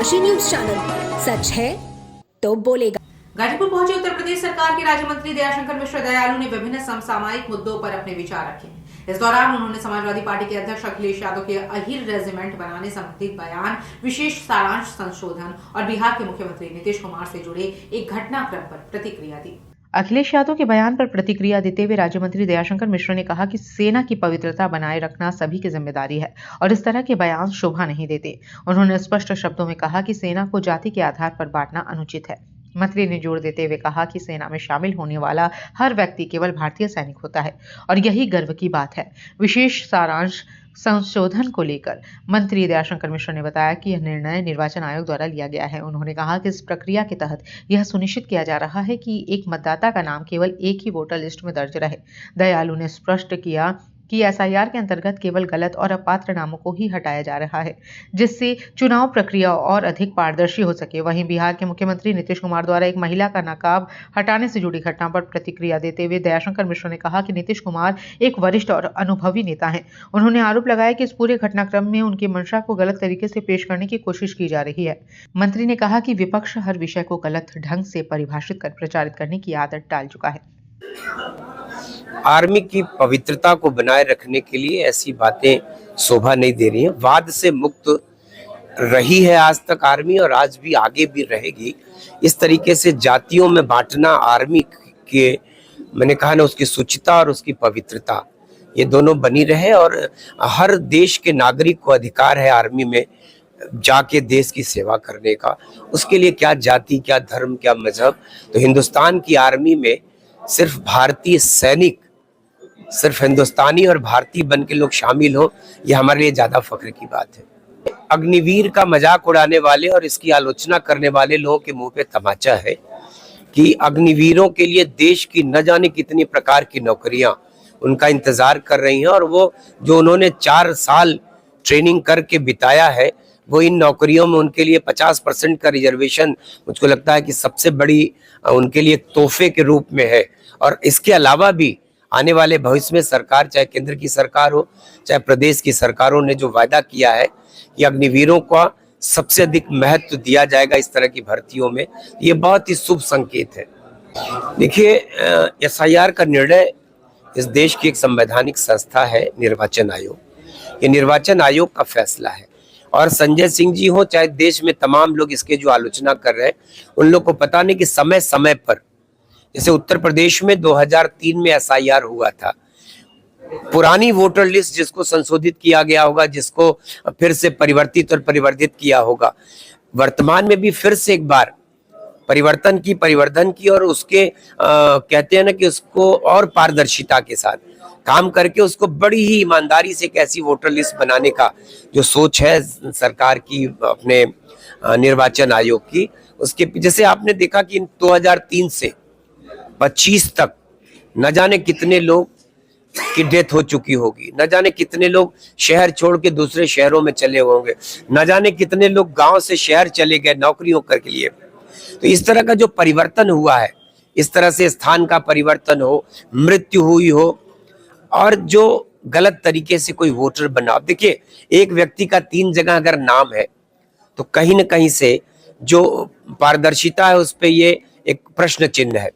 Kashi news channel, सच है तो बोलेगा। गाजीपुर पहुंचे उत्तर प्रदेश सरकार के राज्य मंत्री दयाशंकर मिश्र दयालु ने विभिन्न समसामयिक मुद्दों पर अपने विचार रखे। इस दौरान उन्होंने समाजवादी पार्टी के अध्यक्ष अखिलेश यादव के अहिर रेजिमेंट बनाने संबंधित बयान, विशेष सारांश संशोधन और बिहार के मुख्यमंत्री नीतीश कुमार से जुड़े एक घटनाक्रम पर प्रतिक्रिया दी। अखिलेश यादव के बयान पर प्रतिक्रिया देते हुए राज्य मंत्री दयाशंकर मिश्र ने कहा कि सेना की पवित्रता बनाए रखना सभी की जिम्मेदारी है और इस तरह के बयान शोभा नहीं देते। उन्होंने स्पष्ट शब्दों में कहा कि सेना को जाति के आधार पर बांटना अनुचित है। मंत्री ने जोर देते हुए कहा कि सेना में शामिल होने वाला हर व्यक्ति केवल भारतीय सैनिक होता है और यही गर्व की बात है। विशेष सारांश संशोधन को लेकर मंत्री दयाशंकर मिश्र ने बताया कि यह निर्णय निर्वाचन आयोग द्वारा लिया गया है। उन्होंने कहा कि इस प्रक्रिया के तहत यह सुनिश्चित किया जा रहा है कि एक मतदाता का नाम केवल एक ही वोटर लिस्ट में दर्ज रहे। दयालु ने स्पष्ट किया कि एसआईआर के अंतर्गत केवल गलत और अपात्र नामों को ही हटाया जा रहा है, जिससे चुनाव प्रक्रिया और अधिक पारदर्शी हो सके। वहीं बिहार के मुख्यमंत्री नीतीश कुमार द्वारा एक महिला का नकाब हटाने से जुड़ी घटना पर प्रतिक्रिया देते हुए दयाशंकर मिश्र ने कहा कि नीतीश कुमार एक वरिष्ठ और अनुभवी नेता हैं। उन्होंने आरोप लगाया कि इस पूरे घटनाक्रम में उनकी मंशा को गलत तरीके से पेश करने की कोशिश की जा रही है। मंत्री ने कहा कि विपक्ष हर विषय को गलत ढंग से परिभाषित कर प्रचारित करने की आदत डाल चुका है। आर्मी की पवित्रता को बनाए रखने के लिए ऐसी बातें शोभा नहीं दे रही हैं। वाद से मुक्त रही है आज तक आर्मी और आज भी आगे भी रहेगी। इस तरीके से जातियों में बांटना आर्मी के, मैंने कहा ना, उसकी शुचिता और उसकी पवित्रता ये दोनों बनी रहे और हर देश के नागरिक को अधिकार है आर्मी में जाके देश की सेवा करने का। उसके लिए क्या जाति, क्या धर्म, क्या मजहब। तो हिंदुस्तान की आर्मी में सिर्फ भारतीय सैनिक, सिर्फ हिंदुस्तानी और भारतीय बन के लोग शामिल हो, ये हमारे लिए ज्यादा फख्र की बात है। अग्निवीर का मजाक उड़ाने वाले और इसकी आलोचना करने वाले लोगों के मुंह पे तमाचा है कि अग्निवीरों के लिए देश की न जाने कितनी प्रकार की नौकरियां उनका इंतजार कर रही हैं और वो जो उन्होंने 4 साल ट्रेनिंग करके बिताया है, वो इन नौकरियों में उनके लिए 50% का रिजर्वेशन मुझको लगता है कि सबसे बड़ी उनके लिए तोहफे के रूप में है। और इसके अलावा भी आने वाले भविष्य में सरकार, चाहे केंद्र की सरकार हो चाहे प्रदेश की सरकारों ने जो वायदा किया है कि अग्निवीरों का सबसे अधिक महत्व दिया जाएगा इस तरह की भर्तियों में, ये बहुत ही शुभ संकेत है। देखिए, एसआईआर का निर्णय, इस देश की एक संवैधानिक संस्था है निर्वाचन आयोग, ये निर्वाचन आयोग का फैसला है और संजय सिंह जी हो चाहे देश में तमाम लोग इसके जो आलोचना कर रहे हैं, उन लोग को पता नहीं कि समय समय पर, जैसे उत्तर प्रदेश में 2003 में एसआईआर हुआ था, पुरानी वोटर लिस्ट जिसको संशोधित किया गया होगा, जिसको फिर से परिवर्तित और परिवर्धित किया होगा, वर्तमान में भी फिर से एक बार परिवर्धन की और उसके कहते हैं ना कि उसको और पारदर्शिता के साथ काम करके उसको बड़ी ही ईमानदारी से एक ऐसी वोटर लिस्ट बनाने का जो सोच है सरकार की, अपने निर्वाचन आयोग की, उसके जैसे आपने देखा कि 2003 से 25 तक न जाने कितने लोग की डेथ हो चुकी होगी, न जाने कितने लोग शहर छोड़ के दूसरे शहरों में चले होंगे, न जाने कितने लोग गांव से शहर चले गए नौकरियों के लिए। तो इस तरह का जो परिवर्तन हुआ है, इस तरह से स्थान का परिवर्तन हो, मृत्यु हुई हो और जो गलत तरीके से कोई वोटर बना। देखिए, एक व्यक्ति का 3 जगह अगर नाम है तो कहीं न कहीं से जो पारदर्शिता है उस पे ये एक प्रश्न चिन्ह है।